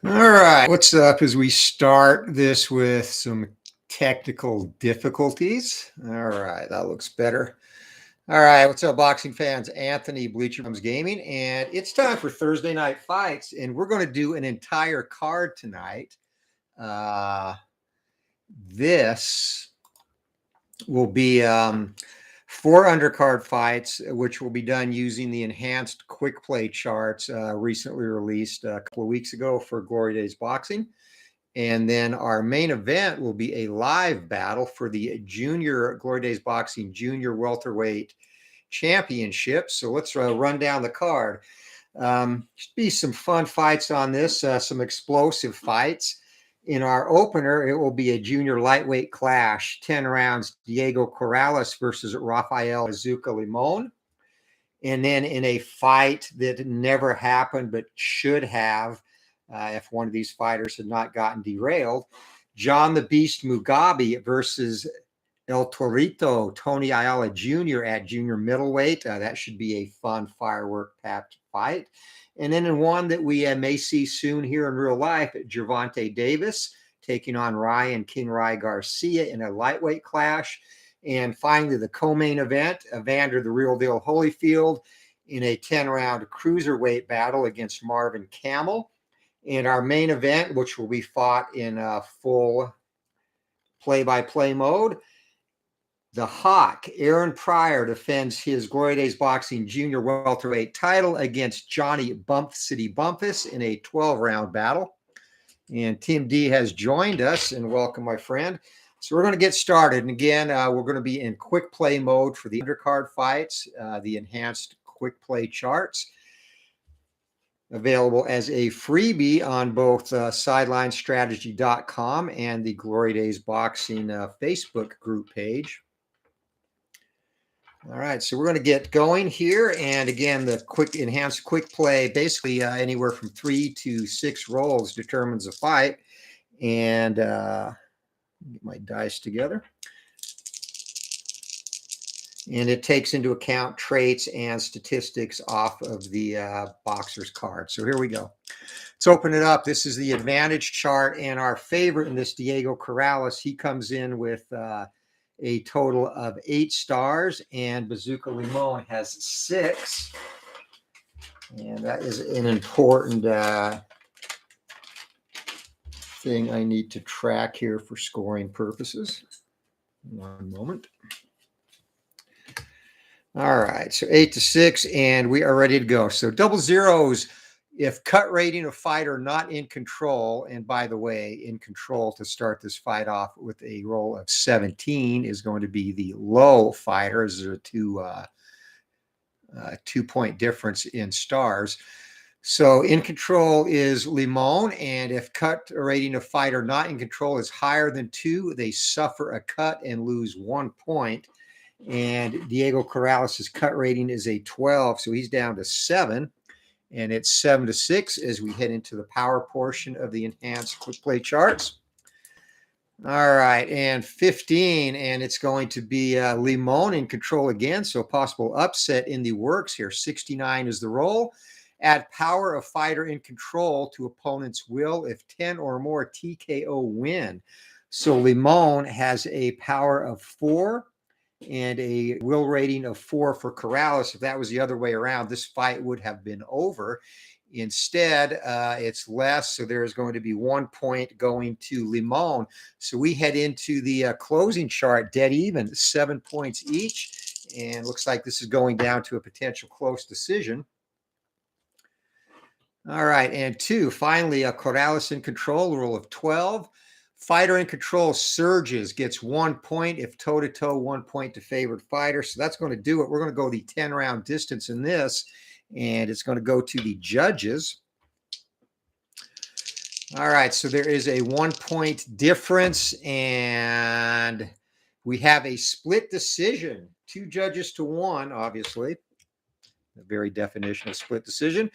All right, what's up as we start this with some technical difficulties? All right, that looks better. All right, what's up, boxing fans? Anthony, Bleacher Bums Gaming, and it's time for Thursday Night Fights, and we're going to do an entire card tonight. This will be 4 undercard fights, which will be done using the enhanced quick play charts recently released a couple of weeks ago for Glory Days Boxing. And then our main event will be a live battle for the Junior Glory Days Boxing Junior Welterweight Championship. So let's run down the card. Should be some fun fights on this, some explosive fights. In our opener, it will be a junior lightweight clash, 10 rounds, Diego Corrales versus Rafael Bazooka Limon. And then in a fight that never happened but should have, if one of these fighters had not gotten derailed, John the Beast Mugabi versus El Torito Tony Ayala Jr. at junior middleweight. That should be a fun firework-packed fight. And then in one that we may see soon here in real life, Gervonta Davis taking on Ryan King Rai Garcia in a lightweight clash. And finally, the co-main event, Evander the Real Deal Holyfield in a 10-round cruiserweight battle against Marvin Camel. And our main event, which will be fought in full play-by-play mode, the Hawk, Aaron Pryor, defends his Glory Days Boxing Junior Welterweight title against Johnny Bump City Bumphus in a 12-round battle. And Tim D has joined us, and welcome, my friend. So we're going to get started. And again, we're going to be in quick play mode for the undercard fights, the enhanced quick play charts, available as a freebie on both sidelinestrategy.com and the Glory Days Boxing Facebook group page. All right, so we're going to get going here. And again, the enhanced quick play, basically anywhere from 3 to 6 rolls determines a fight. And get my dice together. And it takes into account traits and statistics off of the boxer's card. So here we go. Let's open it up. This is the advantage chart. And our favorite in this, Diego Corrales, he comes in with a total of 8 stars, and Bazooka Limon has 6. And that is an important thing I need to track here for scoring purposes. One moment. All right, so 8 to 6, and we are ready to go. So double zeros, if cut rating of fighter not in control, and by the way, in control to start this fight off with a roll of 17 is going to be the low fighter. There's a 2-point difference in stars. So in control is Limon, and if cut rating of fighter not in control is higher than 2, they suffer a cut and lose 1 point. And Diego Corrales' cut rating is a 12, so he's down to 7. And it's 7 to 6 as we head into the power portion of the enhanced quick play charts. All right, and 15, and it's going to be Limon in control again, so possible upset in the works here. 69 is the roll. Add power of fighter in control to opponent's will if 10 or more TKO win. So Limon has a power of 4 and a will rating of 4 for Corrales. If that was the other way around, this fight would have been over. Instead, it's less, so there's going to be 1 point going to Limon. So we head into the closing chart dead even, 7 points each, and looks like this is going down to a potential close decision. All right, and 2, finally, Corrales in control, rule of 12. Fighter in control surges, gets 1 point. If toe-to-toe, 1 point to favored fighter. So that's going to do it. We're going to go the 10-round distance in this, and it's going to go to the judges. All right, so there is a 1 point difference, and we have a split decision. 2 judges to 1, obviously. The very definition of split decision.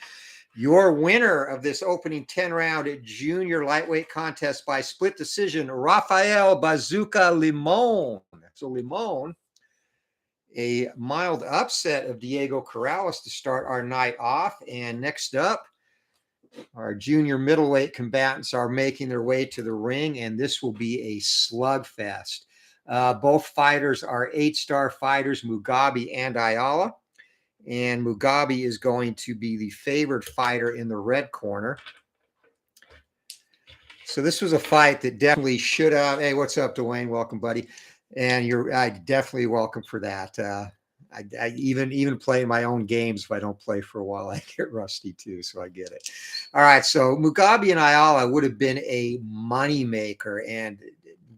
Your winner of this opening 10-round junior lightweight contest by split decision, Rafael Bazooka Limon. So Limon, a mild upset of Diego Corrales to start our night off. And next up, Our junior middleweight combatants are making their way to the ring, and this will be a slugfest. Both fighters are 8-star fighters, Mugabi and Ayala. And Mugabi is going to be the favored fighter in the red corner. So this was a fight that definitely should have. Hey, what's up, Dwayne? Welcome, buddy. And you're definitely welcome for that. I even play my own games. If I don't play for a while, I get rusty too. So I get it. All right. So Mugabi and Ayala would have been a money maker, and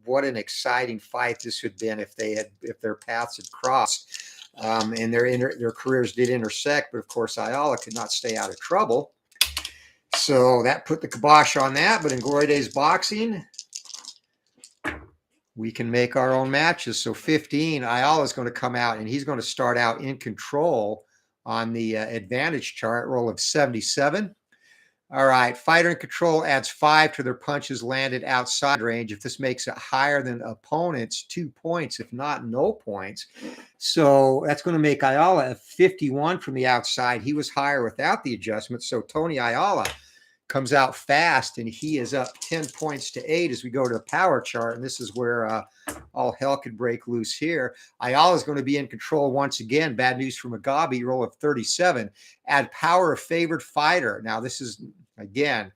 what an exciting fight this would have been if their paths had crossed, and their careers did intersect. But of course, Ayala could not stay out of trouble. So that put the kibosh on that. But in Glory Days Boxing, we can make our own matches. So 15, Ayala is going to come out, and he's going to start out in control on the advantage chart, roll of 77. All right, fighter in control adds 5 to their punches landed outside range. If this makes it higher than opponents, 2 points. If not, no points. So that's going to make Ayala a 51 from the outside. He was higher without the adjustment. So Tony Ayala comes out fast, and he is up 10 points to 8 as we go to the power chart. And this is where all hell could break loose here. Ayala is going to be in control once again. Bad news for Mugabi, roll of 37. Add power of favored fighter. Now, this is, again,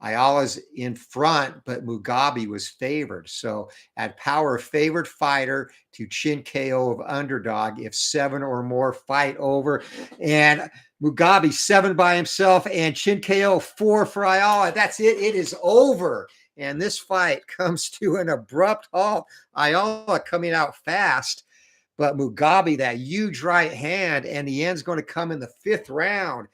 Ayala's in front, but Mugabi was favored. So add power of favored fighter to chin KO of underdog if 7 or more fight over. And Mugabi 7 by himself and chin KO 4 for Ayala. That's it. It is over. And this fight comes to an abrupt halt. Ayala coming out fast, but Mugabi, that huge right hand, and the end's going to come in the 5th round.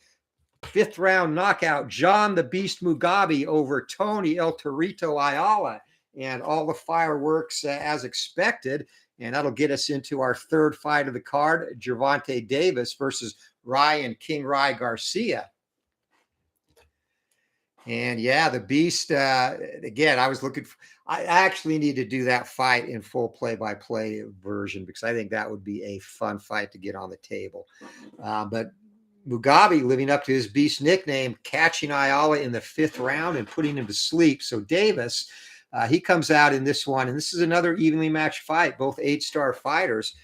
5th round knockout, John the Beast Mugabi over Tony El Torito Ayala. And all the fireworks as expected. And that'll get us into our 3rd fight of the card, Gervonta Davis versus Ryan King Rye Garcia. And yeah, the Beast, again, I actually need to do that fight in full play-by-play version, because I think that would be a fun fight to get on the table. But Mugabi, living up to his Beast nickname, catching Ayala in the 5th round and putting him to sleep. So Davis, he comes out in this one, and this is another evenly matched fight, both 8-star fighters.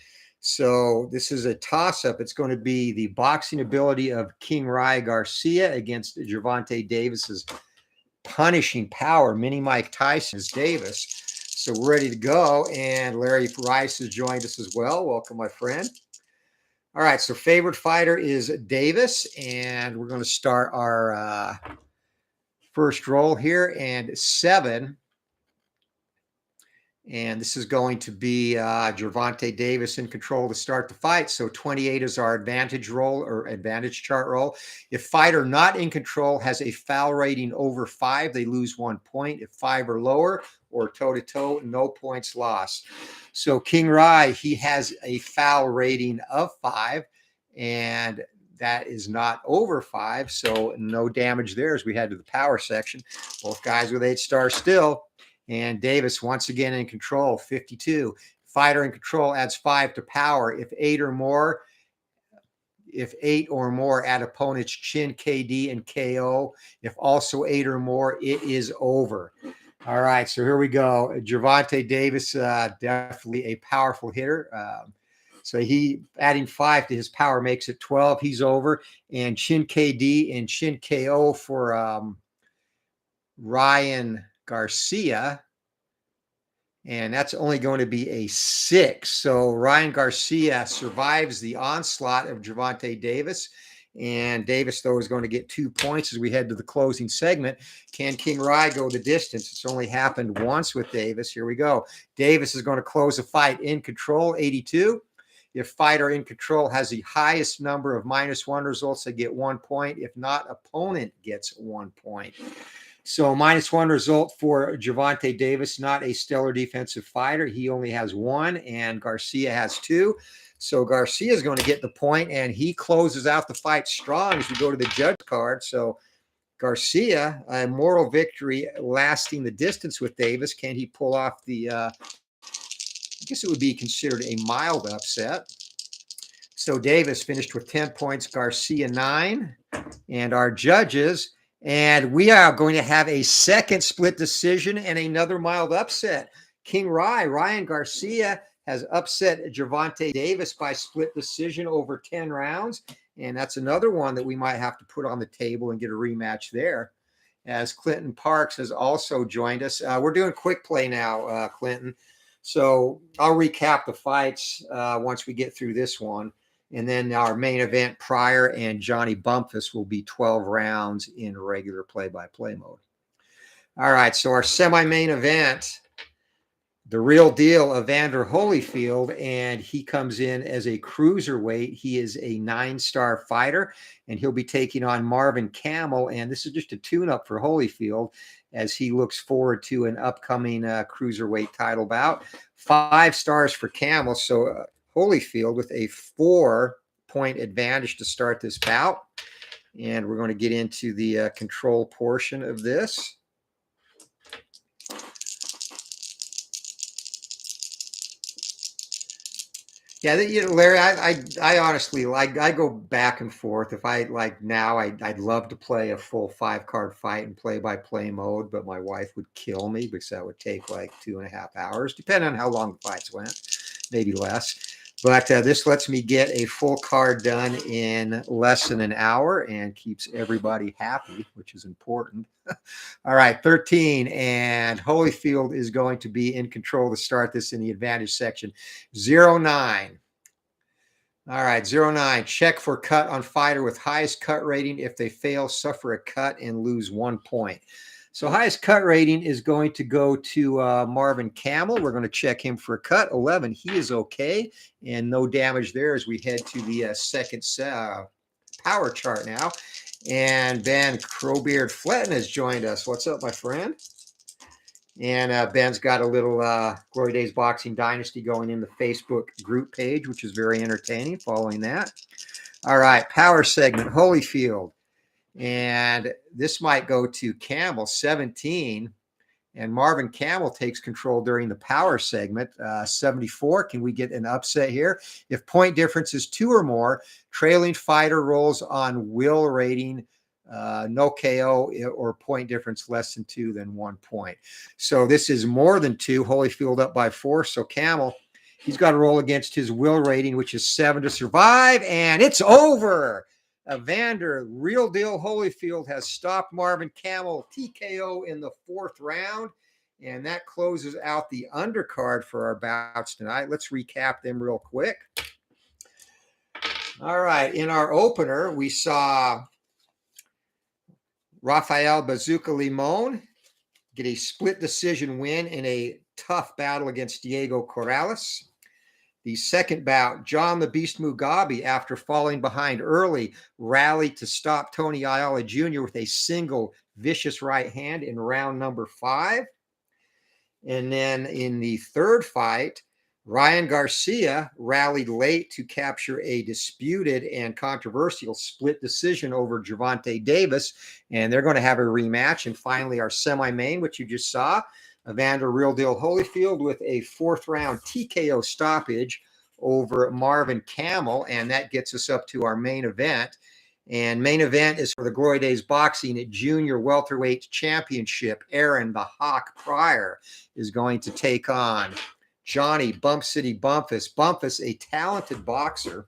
So this is a toss-up. It's going to be the boxing ability of King Rye Garcia against Gervonta Davis's punishing power, Mini Mike Tyson's Davis. So we're ready to go, and Larry Rice has joined us as well. Welcome, my friend. All right, so favorite fighter is Davis, and we're going to start our first roll here, and 7. And this is going to be Gervonta Davis in control to start the fight. So 28 is our advantage roll or advantage chart roll. If fighter not in control has a foul rating over 5, they lose 1 point. If 5 or lower or toe-to-toe, no points lost. So King Rye, he has a foul rating of 5, and that is not over 5. So no damage there as we head to the power section. Both guys with 8 stars still. And Davis, once again, in control, 52. Fighter in control adds 5 to power. If 8 or more add opponent's chin, KD, and KO. If also 8 or more, it is over. All right, so here we go. Gervonta Davis, definitely a powerful hitter. So he adding 5 to his power makes it 12. He's over. And chin KD and chin KO for Ryan Garcia, and that's only going to be a 6. So Ryan Garcia survives the onslaught of Gervonta Davis, and Davis, though, is going to get 2 points as we head to the closing segment. Can King Rye go the distance? It's only happened once with Davis. Here we go. Davis is going to close a fight in control, 82. If fighter in control has the highest number of -1 results, they get 1 point. If not, opponent gets 1 point. So -1 result for Gervonta Davis, not a stellar defensive fighter. He only has 1, and Garcia has 2. So Garcia is going to get the point, and he closes out the fight strong as we go to the judge card. So Garcia, a moral victory, lasting the distance with Davis. Can he pull off the, I guess it would be considered a mild upset. So Davis finished with 10 points, Garcia 9. And our judges, And we are going to have a second split decision and another mild upset. King Ryan Garcia has upset Gervonta Davis by split decision over 10 rounds. And that's another one that we might have to put on the table and get a rematch there. As Clinton Parks has also joined us. We're doing quick play now, Clinton. So I'll recap the fights once we get through this one. And then our main event, Pryor and Johnny Bumphus, will be 12 rounds in regular play-by-play mode. All right, so our semi-main event, the real deal, Evander Holyfield, and he comes in as a cruiserweight. He is a 9-star fighter, and he'll be taking on Marvin Camel, and this is just a tune-up for Holyfield as he looks forward to an upcoming cruiserweight title bout. 5 stars for Camel, so Holyfield with a 4-point advantage to start this bout. And we're going to get into the control portion of this. Yeah, Larry, I honestly I go back and forth. If I like now, I'd love to play a full 5-card fight in play-by-play mode, but my wife would kill me because that would take like 2.5 hours, depending on how long the fights went, maybe less. But this lets me get a full card done in less than an hour and keeps everybody happy, which is important. All right, 13. And Holyfield is going to be in control to start this in the advantage section. 0-9. All right, 0-9. Check for cut on fighter with highest cut rating. If they fail, suffer a cut and lose 1 point. So highest cut rating is going to go to Marvin Camel. We're going to check him for a cut. 11. He is okay, and no damage there as we head to the second power chart now. And Ben Crowbeard Fletton has joined us. What's up, my friend? And Ben's got a little Glory Days Boxing Dynasty going in the Facebook group page, which is very entertaining, following that. All right, power segment, Holyfield. And this might go to Camel, 17. And Marvin Camel takes control during the power segment, 74. Can we get an upset here? If point difference is 2 or more, trailing fighter rolls on will rating, no KO, or point difference less than 2, then 1 point. So this is more than 2. Holyfield up by 4. So Camel, he's got to roll against his will rating, which is 7 to survive. And it's over. Evander, real deal Holyfield, has stopped Marvin Camel TKO in the 4th round. And that closes out the undercard for our bouts tonight. Let's recap them real quick. All right. In our opener, we saw Rafael Bazooka Limon get a split decision win in a tough battle against Diego Corrales. The second bout, John the Beast Mugabi, after falling behind early, rallied to stop Tony Ayala Jr. with a single vicious right hand in round number 5. And then in the third fight, Ryan Garcia rallied late to capture a disputed and controversial split decision over Gervonta Davis, and they're going to have a rematch. And finally, our semi-main, which you just saw, Evander Real Deal Holyfield with a 4th round TKO stoppage over Marvin Camel, and that gets us up to our main event. And main event is for the Glory Days Boxing at Junior Welterweight Championship. Aaron the Hawk Pryor is going to take on Johnny Bump City Bumphus. Bumphus, a talented boxer,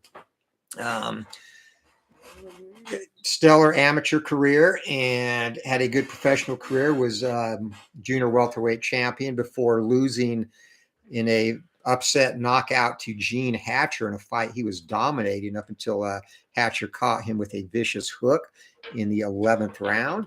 stellar amateur career and had a good professional career, was junior welterweight champion before losing in a upset knockout to Gene Hatcher in a fight he was dominating up until Hatcher caught him with a vicious hook in the 11th round.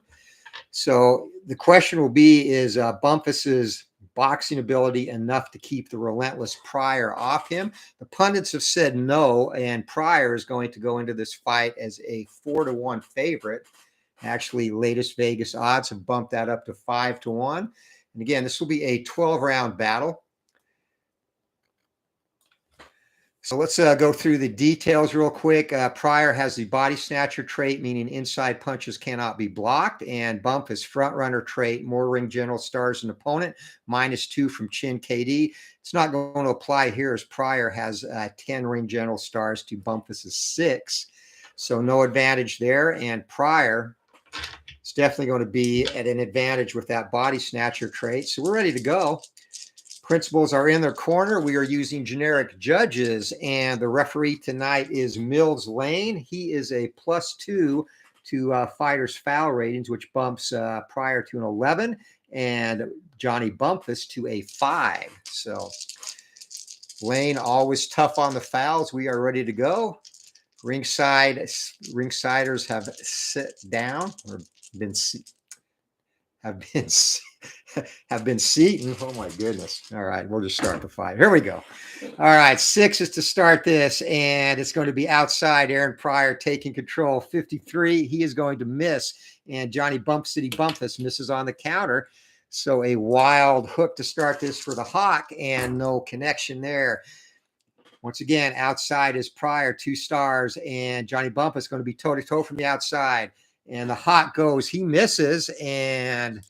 So the question will be, is Bumphus's boxing ability enough to keep the relentless Pryor off him? The pundits have said no, and Pryor is going to go into this fight as a 4-1 favorite. Actually, latest Vegas odds have bumped that up to 5-1. And again, this will be a 12-round battle. So let's go through the details real quick. Pryor has the body snatcher trait, meaning inside punches cannot be blocked. And Bumphus front runner trait, more ring general stars than opponent, -2 from chin KD. It's not going to apply here as Pryor has 10 ring general stars to Bumphus's 6. So no advantage there. And Pryor is It's definitely going to be at an advantage with that body snatcher trait. So we're ready to go. Principals are in their corner. We are using generic judges, and the referee tonight is Mills Lane. He is a +2 to fighters' foul ratings, which bumps Pryor to an 11, and Johnny Bumphus to a 5. So Lane always tough on the fouls. We are ready to go. Ringsiders have sit down or have been seating. Oh my goodness. All right, we'll just start the fight. Here we go. All right, 6 is to start this, and it's going to be outside. Aaron Pryor taking control. 53, he is going to miss, and Johnny Bump City Bumphus misses on the counter. So a wild hook to start this for the Hawk, and no connection there. Once again, outside is Pryor, 2 stars, and Johnny Bumphus going to be toe-to-toe from the outside. And the Hawk goes, he misses, and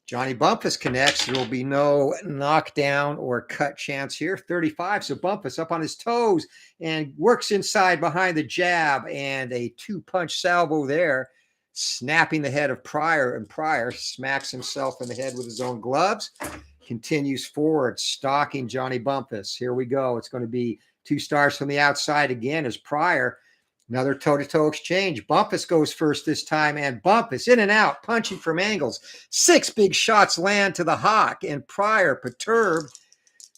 Johnny Bumphus connects. There will be no knockdown or cut chance here. 35, so Bumphus up on his toes and works inside behind the jab, and a 2-punch salvo there, snapping the head of Pryor, and Pryor smacks himself in the head with his own gloves. Continues forward, stalking Johnny Bumphus. Here we go. It's going to be 2 stars from the outside again as Pryor. Another toe-to-toe exchange. Bumphus goes first this time, and Bumphus in and out, punching from angles. 6 big shots land to the Hawk, and Pryor perturbed.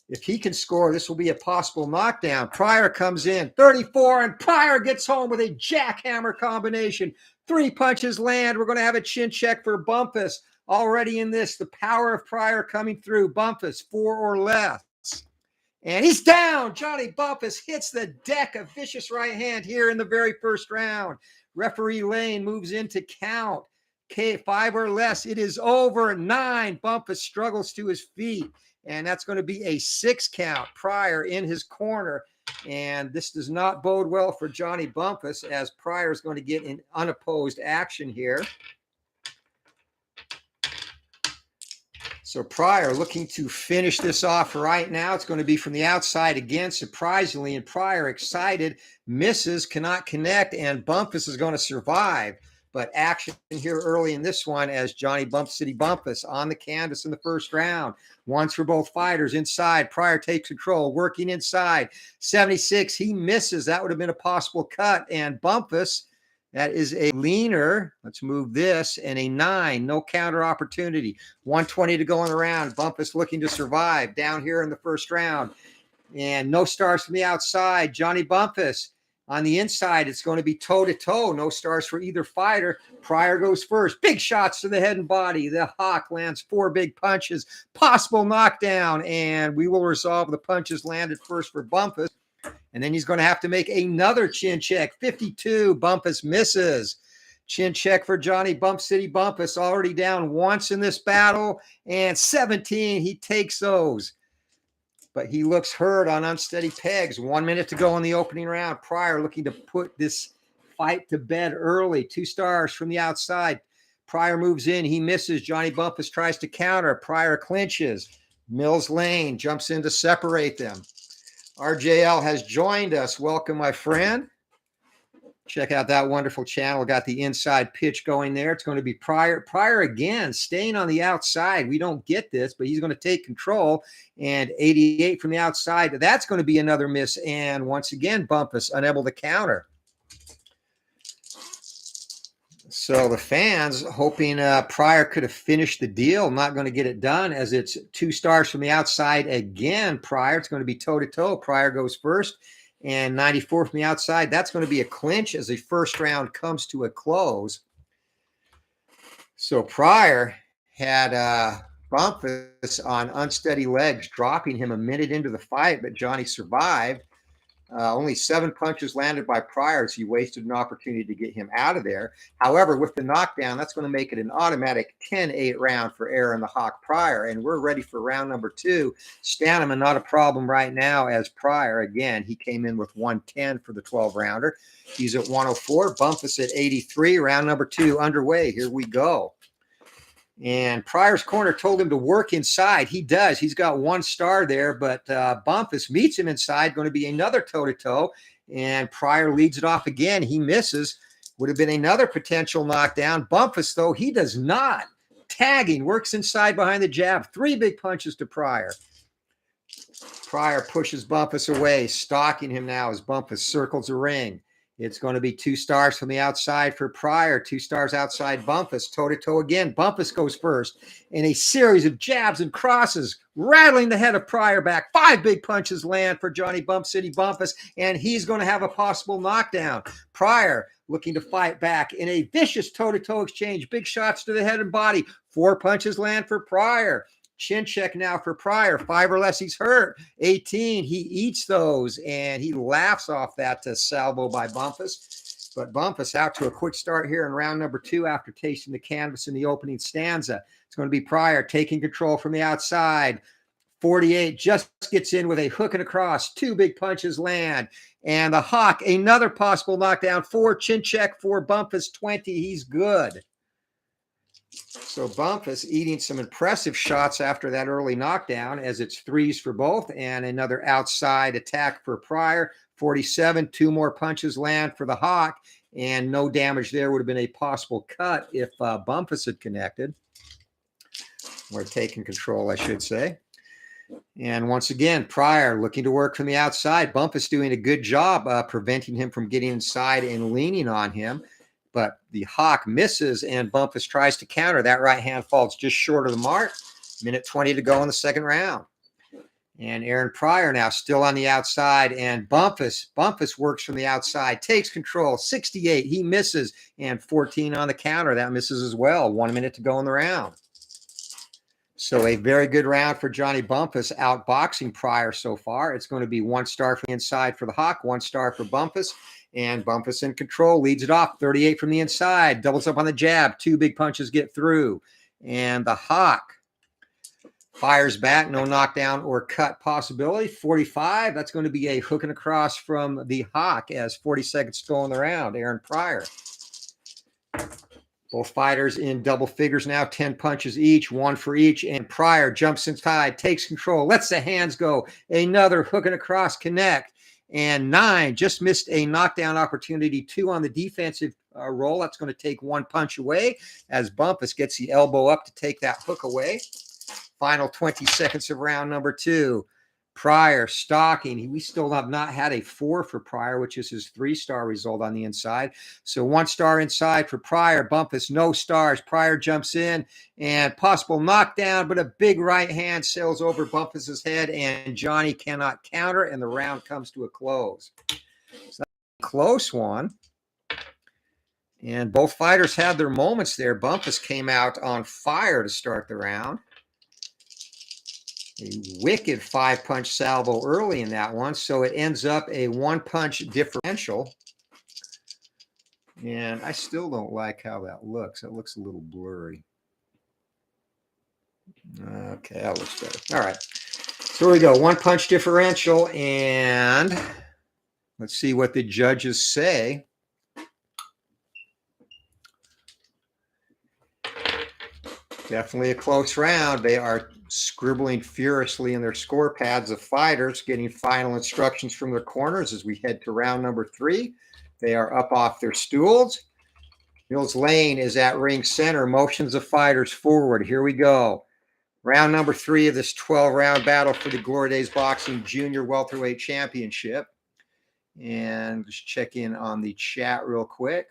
If he can score, this will be a possible knockdown. Pryor comes in, 34, and Pryor gets home with a jackhammer combination. 3 punches land. We're going to have a chin check for Bumphus. Already in this, the power of Pryor coming through. Bumphus, 4 or less. And he's down. Johnny Bumphus hits the deck. A vicious right hand here in the very first round. Referee Lane moves into count. 5 or less. It is over. 9. Bumphus struggles to his feet. And that's going to be a 6 count. Pryor in his corner. And this does not bode well for Johnny Bumphus, as Pryor is going to get in unopposed action here. So Pryor looking to finish this off right now. It's going to be from the outside again, surprisingly, and Pryor excited, misses, cannot connect, and Bumphus is going to survive. But action here early in this one as Johnny Bump City Bumphus on the canvas in the first round. Once for both fighters inside. Pryor takes control, working inside. 76, he misses. That would have been a possible cut, and Bumphus, that is a leaner. Let's move this, and a 9. No counter opportunity. 120 to go in the round. Bumphus looking to survive down here in the first round. And no stars from the outside. Johnny Bumphus on the inside. It's going to be toe-to-toe. No stars for either fighter. Pryor goes first. Big shots to the head and body. The Hawk lands 4 big punches. Possible knockdown. And we will resolve the punches landed first for Bumphus. And then he's going to have to make another chin check. 52, Bumphus misses. Chin check for Johnny Bump City Bumphus, already down once in this battle. And 17, he takes those. But he looks hurt on unsteady pegs. 1 minute to go in the opening round. Pryor looking to put this fight to bed early. 2 stars from the outside. Pryor moves in. He misses. Johnny Bumphus tries to counter. Pryor clinches. Mills Lane jumps in to separate them. RJL has joined us. Welcome, my friend. Check out that wonderful channel. Got the inside pitch going there. It's going to be Pryor. Pryor again, staying on the outside. We don't get this, but he's going to take control. And 88 from the outside. That's going to be another miss. And once again, Bumphus unable to counter. So the fans hoping Pryor could have finished the deal. Not going to get it done, as it's 2 stars from the outside again. Pryor, it's going to be toe-to-toe. Pryor goes first. And 94 from the outside. That's going to be a clinch as the first round comes to a close. So Pryor had Bumphus on unsteady legs, dropping him a minute into the fight, but Johnny survived. Only 7 punches landed by Pryor, so he wasted an opportunity to get him out of there. However, with the knockdown, that's going to make it an automatic 10-8 round for Aaron the Hawk Pryor, and we're ready for round number 2. Stamina not a problem right now, as Pryor, again, he came in with 110 for the 12-rounder. He's at 104, Bumphus at 83. Round number 2 underway. Here we go. And Pryor's corner told him to work inside. He does. He's got 1 star there, but Bumphus meets him inside. Going to be another toe-to-toe, and Pryor leads it off again. He misses, Would have been another potential knockdown. Bumphus, though, he does not. Tagging, works inside behind the jab. 3 big punches to Pryor. Pryor pushes Bumphus away, stalking him now as Bumphus circles the ring. It's going to be 2 stars from the outside for Pryor, 2 stars outside Bumphus, toe-to-toe again. Bumphus goes first in a series of jabs and crosses, rattling the head of Pryor back. 5 big punches land for Johnny Bump City Bumphus, and he's going to have a possible knockdown. Pryor looking to fight back in a vicious toe-to-toe exchange. Big shots to the head and body. 4 punches land for Pryor. Chin check now for Pryor. 5 or less, he's hurt. 18, he eats those, and he laughs off that salvo by Bumphus. But Bumphus out to a quick start here in round number 2 after tasting the canvas in the opening stanza. It's going to be Pryor taking control from the outside. 48 just gets in with a hook and a cross. 2 big punches land. And the Hawk, another possible knockdown. 4 chin check for Bumphus. 20, he's good. So Bumphus eating some impressive shots after that early knockdown, as it's 3s for both, and another outside attack for Pryor. 47, 2 more punches land for the Hawk, and no damage there. Would have been a possible cut if Bumphus had connected, or taken control, I should say. And once again, Pryor looking to work from the outside. Bumphus doing a good job preventing him from getting inside and leaning on him. But the Hawk misses, and Bumphus tries to counter. That right hand falls just short of the mark. Minute 20 to go in the second round. And Aaron Pryor now still on the outside, and Bumphus works from the outside, takes control. 68, he misses, and 14 on the counter. That misses as well. 1 minute to go in the round. So a very good round for Johnny Bumphus, outboxing Pryor so far. It's going to be 1 star from the inside for the Hawk, 1 star for Bumphus. And Bumphus in control, leads it off. 38 from the inside, doubles up on the jab. 2 big punches get through. And the Hawk fires back, no knockdown or cut possibility. 45, that's going to be a hook and a cross from the Hawk as 40 seconds to go in the round. Aaron Pryor. Both fighters in double figures now, 10 punches each, 1 for each. And Pryor jumps inside, takes control, lets the hands go. Another hook and a cross connect. And 9 just missed a knockdown opportunity. 2 on the defensive roll. That's going to take 1 punch away as Bumphus gets the elbow up to take that hook away. Final 20 seconds of round number 2. Pryor stalking. We still have not had a 4 for Pryor, which is his 3-star result on the inside. So 1 star inside for Pryor. Bumphus, no stars. Pryor jumps in and possible knockdown, but a big right hand sails over Bumphus's head, and Johnny cannot counter, and the round comes to a close. So a close one. And both fighters had their moments there. Bumphus came out on fire to start the round. A wicked 5-punch salvo early in that one. So it ends up a 1-punch differential. And I still don't like how that looks. It looks a little blurry. Okay, that looks better. All right. So here we go. 1-punch differential. And let's see what the judges say. Definitely a close round. They are scribbling furiously in their score pads of fighters, getting final instructions from their corners as we head to round number 3. They are up off their stools. Mills Lane is at ring center, motions the fighters forward. Here we go. Round number 3 of this 12-round battle for the Glory Days Boxing Junior Welterweight Championship. And just check in on the chat real quick.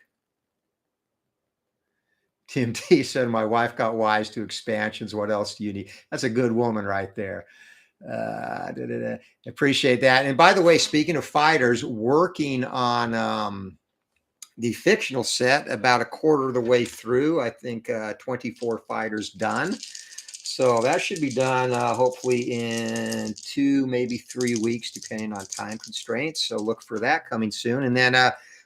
Tim T said, my wife got wise to expansions. What else do you need? That's a good woman right there. Appreciate that. And by the way, speaking of fighters, working on the fictional set about a quarter of the way through. I think 24 fighters done. So that should be done hopefully in 2, maybe 3 weeks, depending on time constraints. So look for that coming soon. And then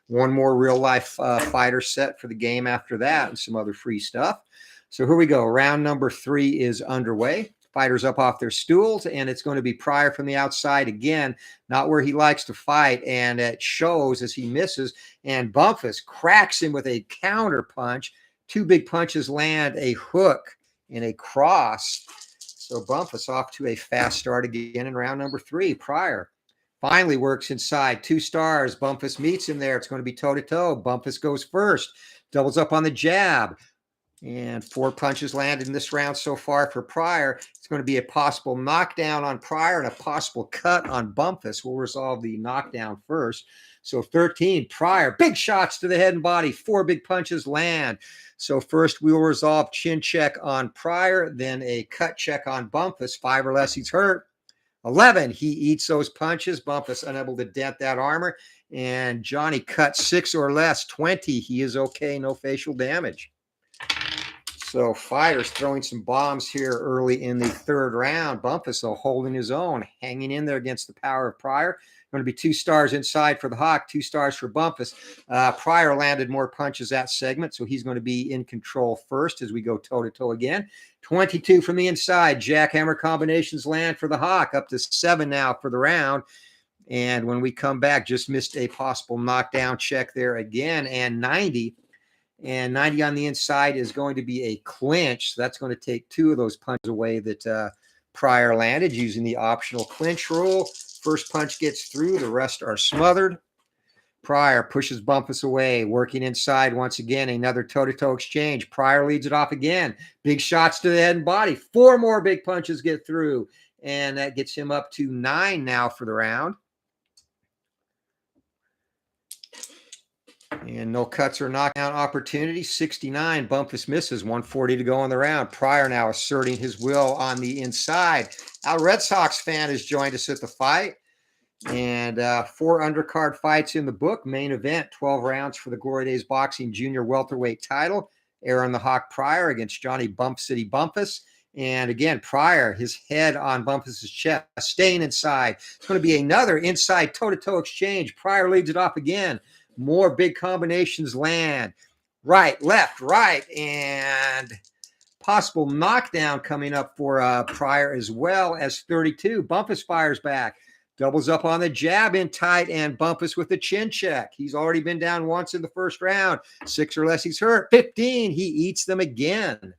one more real-life fighter set for the game after that and some other free stuff. So here we go. Round number 3 is underway. Fighters up off their stools, and it's going to be Pryor from the outside again, not where he likes to fight, and it shows as he misses. And Bumphus cracks him with a counter punch. 2 big punches land, a hook and a cross. So Bumphus off to a fast start again in round number 3. Pryor Finally works inside. 2 stars. Bumphus meets him there. It's going to be toe-to-toe. Bumphus goes first. Doubles up on the jab. And 4 punches landed in this round so far for Pryor. It's going to be a possible knockdown on Pryor and a possible cut on Bumphus. We'll resolve the knockdown first. So 13, Pryor. Big shots to the head and body. 4 big punches land. So first we will resolve chin check on Pryor, then a cut check on Bumphus. 5 or less, he's hurt. 11, he eats those punches. Bumphus unable to dent that armor. And Johnny cut 6 or less. 20, he is okay. No facial damage. So fighters throwing some bombs here early in the 3rd round. Bumphus, though, holding his own, hanging in there against the power of Pryor. Going to be 2 stars inside for the Hawk, 2 stars for Bumphus. Pryor landed more punches that segment, so he's going to be in control first as we go toe-to-toe again. 22 from the inside. Jackhammer combinations land for the Hawk, up to 7 now for the round. And when we come back, just missed a possible knockdown check there again, and 90. And 90 on the inside is going to be a clinch. So that's going to take 2 of those punches away that Pryor landed using the optional clinch rule. First punch gets through. The rest are smothered. Pryor pushes Bumphus away, working inside once again. Another toe-to-toe exchange. Pryor leads it off again. Big shots to the head and body. 4 more big punches get through. And that gets him up to 9 now for the round. And no cuts or knockdown opportunities. 69. Bumphus misses. 140 to go in the round. Pryor now asserting his will on the inside. Our Red Sox fan has joined us at the fight. And 4 undercard fights in the book. Main event, 12 rounds for the Glory Days Boxing Junior Welterweight title. Aaron the Hawk Pryor against Johnny Bump City Bumphus. And again, Pryor, his head on Bumphus's chest, staying inside. It's going to be another inside toe-to-toe exchange. Pryor leads it off again. More big combinations land. Right, left, right, and possible knockdown coming up for Pryor as well as 32. Bumphus fires back. Doubles up on the jab in tight, and Bumphus with a chin check. He's already been down once in the 1st round. 6 or less, he's hurt. 15, he eats them again.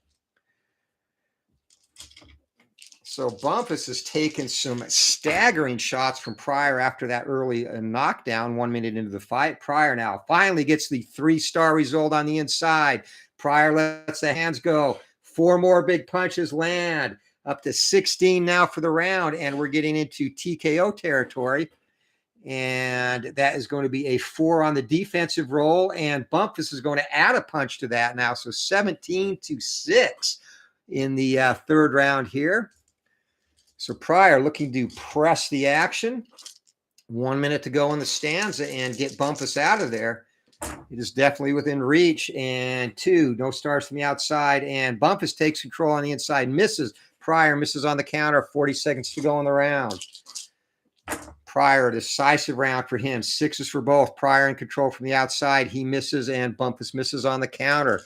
So Bumphus has taken some staggering shots from Pryor after that early knockdown 1 minute into the fight. Pryor now finally gets the 3-star result on the inside. Pryor lets the hands go. 4 more big punches land. Up to 16 now for the round, and we're getting into TKO territory. And that is going to be a 4 on the defensive roll, and Bumphus is going to add a punch to that now. So 17-6 in the 3rd round here. So Pryor looking to press the action. 1 minute to go in the stanza and get Bumphus out of there. It is definitely within reach. And 2, no stars from the outside. And Bumphus takes control on the inside, misses. Pryor misses on the counter. 40 seconds to go in the round. Pryor, a decisive round for him. 6s for both. Pryor in control from the outside. He misses, and Bumphus misses on the counter.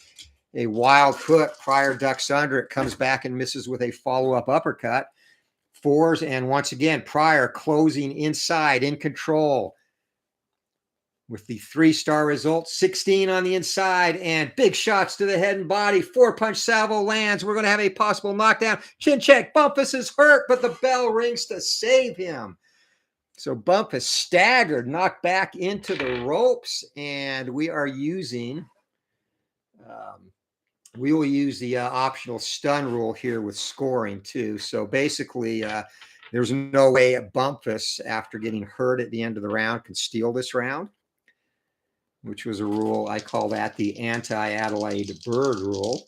A wild hook. Pryor ducks under it, comes back and misses with a follow-up uppercut. 4s, and once again, Pryor closing inside, in control with the 3-star result. 16 on the inside, and big shots to the head and body. 4-punch salvo lands. We're going to have a possible knockdown. Chin check. Bumphus is hurt, but the bell rings to save him. So Bumphus staggered, knocked back into the ropes, and we are using... we will use the optional stun rule here with scoring too. So basically, there's no way Bumphus, after getting hurt at the end of the round, can steal this round, which was a rule. I call that the anti-Adelaide Bird rule.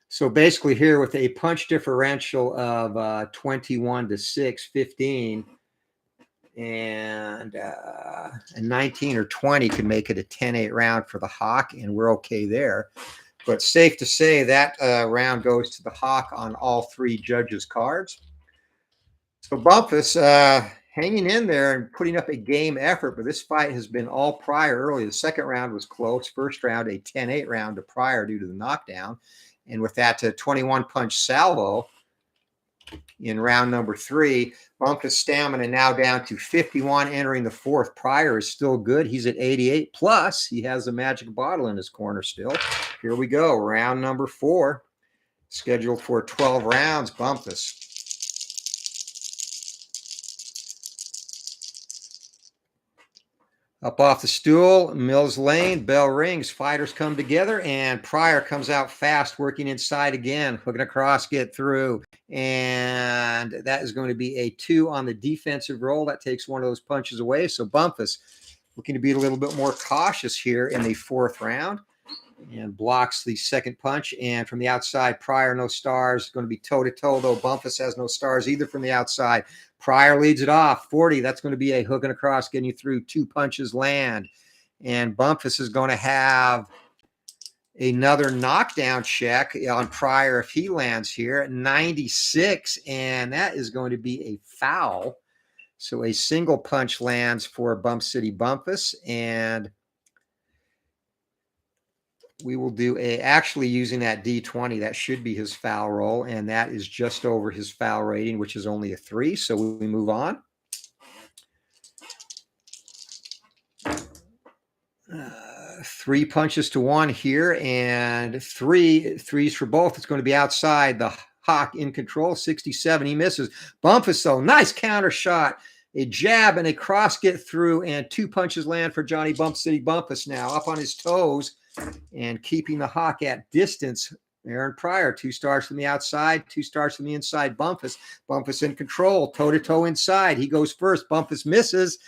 So basically here with a punch differential of 21-6, 15, and a 19 or 20 could make it a 10-8 round for the Hawk, and we're okay there. But safe to say that round goes to the Hawk on all 3 judges' cards. So Bumphus hanging in there and putting up a game effort, but this fight has been all Pryor early. The 2nd round was close. 1st round, a 10-8 round to Pryor due to the knockdown. And with that 21-punch salvo in round number 3, Bumphus' stamina now down to 51 entering the 4th. Pryor is still good. He's at 88. Plus, he has a magic bottle in his corner still. Here we go. Round number 4, scheduled for 12 rounds. Bumphus. Up off the stool, Mills Lane, bell rings, fighters come together, and Pryor comes out fast, working inside again, hooking across, get through. And that is going to be a 2 on the defensive roll. That takes one of those punches away. So Bumphus looking to be a little bit more cautious here in the 4th round and blocks the second punch. And from the outside, Pryor, no stars. Going to be toe-to-toe, though. Bumphus has no stars either from the outside. Pryor leads it off. 40. That's going to be a hook and across, getting you through. 2 punches land. And Bumphus is going to have another knockdown check on Pryor if he lands here at 96. And that is going to be a foul. So a single punch lands for Bump City Bumphus. And we will do actually using that D20, that should be his foul roll, and that is just over his foul rating, which is only a 3. So we move on. 3 punches to 1 here, and threes for both. It's going to be outside. The Hawk in control, 67. He misses. Bumphus, though, nice counter shot. A jab and a cross get through, and 2 punches land for Johnny Bump City Bumphus now, up on his toes and keeping the Hawk at distance. Aaron Pryor, 2 stars from the outside, 2 stars from the inside. Bumphus in control, toe-to-toe inside. He goes first. Bumphus misses,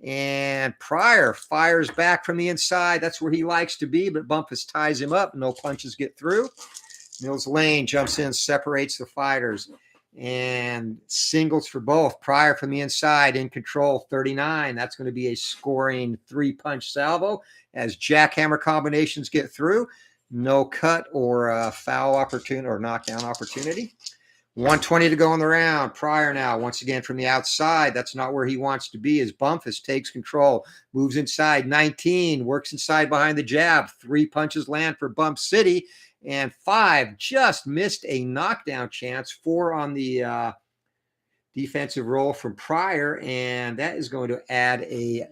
and Pryor fires back from the inside. That's where he likes to be, but Bumphus ties him up. No punches get through. Mills Lane jumps in, separates the fighters, and singles for both. Pryor from the inside in control, 39. That's going to be a scoring 3-punch salvo as jackhammer combinations get through. No cut or foul opportunity or knockdown opportunity. 120 to go in the round. Pryor now, once again from the outside. That's not where he wants to be as Bumphus takes control. Moves inside, 19. Works inside behind the jab. 3 punches land for Bump City. And 5 just missed a knockdown chance. 4 on the defensive roll from Pryor. And that is going to add a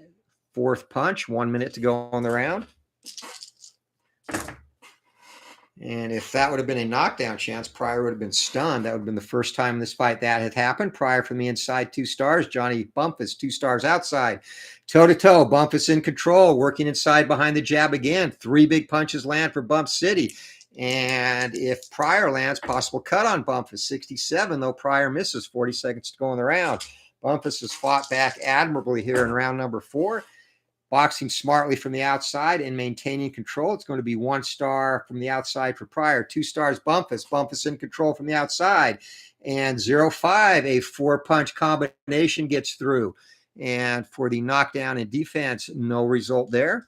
4th punch. 1 minute to go on the round. And if that would have been a knockdown chance, Pryor would have been stunned. That would have been the first time in this fight that had happened. Pryor from the inside, 2 stars. Johnny Bumphus, 2 stars outside. Toe-to-toe, Bumphus in control, working inside behind the jab again. 3 big punches land for Bump City. And if Pryor lands, possible cut on Bumphus. 67, though Pryor misses. 40 seconds to go in the round. Bumphus has fought back admirably here in round number 4. Boxing smartly from the outside and maintaining control. It's going to be 1 star from the outside for Pryor. 2 stars Bumphus. Bumphus in control from the outside. And 0-5, a 4-punch combination gets through. And for the knockdown and defense, no result there.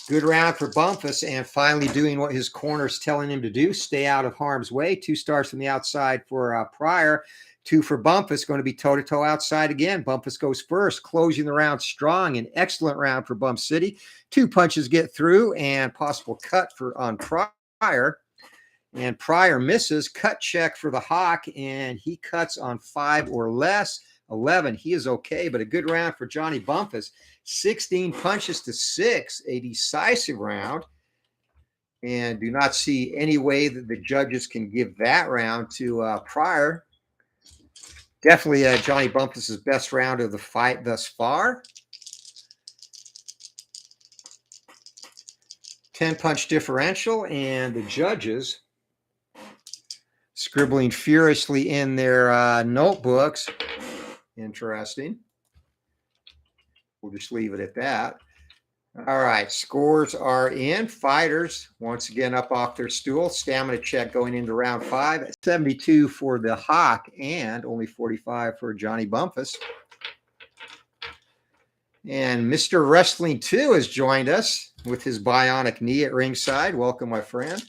Good round for Bumphus, and finally doing what his corner is telling him to do, stay out of harm's way. 2 stars from the outside for Pryor. 2 for Bumphus, going to be toe-to-toe outside again. Bumphus goes first, closing the round strong. An excellent round for Bump City. 2 punches get through, and possible cut on Pryor. And Pryor misses. Cut check for the Hawk, and he cuts on 5 or less. 11, he is okay, but a good round for Johnny Bumphus. 16 punches to 6, a decisive round. And do not see any way that the judges can give that round to Pryor. Definitely Johnny Bumphus' best round of the fight thus far. 10-punch differential, and the judges scribbling furiously in their notebooks. Interesting. We'll just leave it at that. All right, scores are in. Fighters, once again, up off their stool. Stamina check going into round 5. 72 for the Hawk and only 45 for Johnny Bumphus. And Mr. Wrestling 2 has joined us with his bionic knee at ringside. Welcome, my friend.